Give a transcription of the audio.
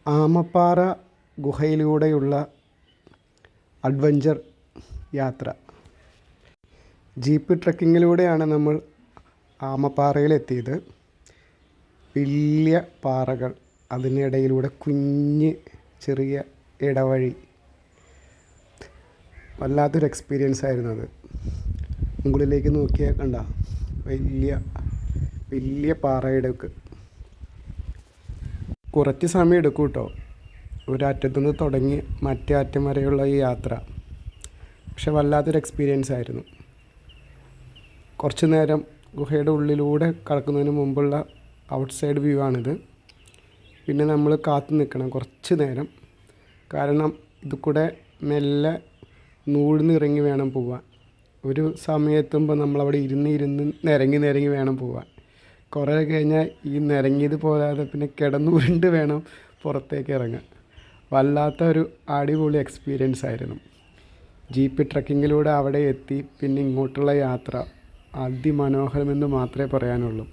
Amappara ഗുഹയിലൂടെയുള്ള adventure യാത്ര. Jeep ട്രക്കിങ്ങിലൂടെയാണ് നമ്മൾ ആമപ്പാറയിലെത്തിയത്. വലിയ പാറകൾ, അതിനിടയിലൂടെ കുഞ്ഞ് ചെറിയ ഇടവഴി. വല്ലാത്തൊരു എക്സ്പീരിയൻസ് ആയിരുന്നു അത്. മുകളിലേക്ക് നോക്കിയാൽ കണ്ട വലിയ വലിയ പാറയിടക്ക് കുറച്ച് സമയം എടുക്കും കേട്ടോ, ഒരറ്റത്തുനിന്ന് തുടങ്ങി മറ്റേ അറ്റം വരെയുള്ള ഈ യാത്ര. പക്ഷെ വല്ലാത്തൊരു എക്സ്പീരിയൻസ് ആയിരുന്നു. കുറച്ച് നേരം ഗുഹയുടെ ഉള്ളിലൂടെ കടക്കുന്നതിന് മുമ്പുള്ള ഔട്ട് സൈഡ് വ്യൂ ആണിത്. പിന്നെ നമ്മൾ കാത്തു നിൽക്കണം കുറച്ച് നേരം, കാരണം ഇത് കൂടെ മെല്ലെ നൂഴ്ന്നിറങ്ങി വേണം പോവാൻ. ഒരു സമയത്തുമ്പോൾ നമ്മളവിടെ ഇരുന്ന് നിരങ്ങി വേണം പോവാൻ. കുറേ കഴിഞ്ഞാൽ ഈ നിരങ്ങിയത് പോരാതെ പിന്നെ കിടന്നുരുണ്ട് വേണം പുറത്തേക്ക് ഇറങ്ങാൻ. വല്ലാത്ത ഒരു അടിപൊളി എക്സ്പീരിയൻസ് ആയിരുന്നു. ജീപ്പ് ട്രക്കിങ്ങിലൂടെ അവിടെ എത്തി പിന്നെ ഇങ്ങോട്ടുള്ള യാത്ര അതിമനോഹരമെന്ന് മാത്രമേ പറയാനുള്ളൂ.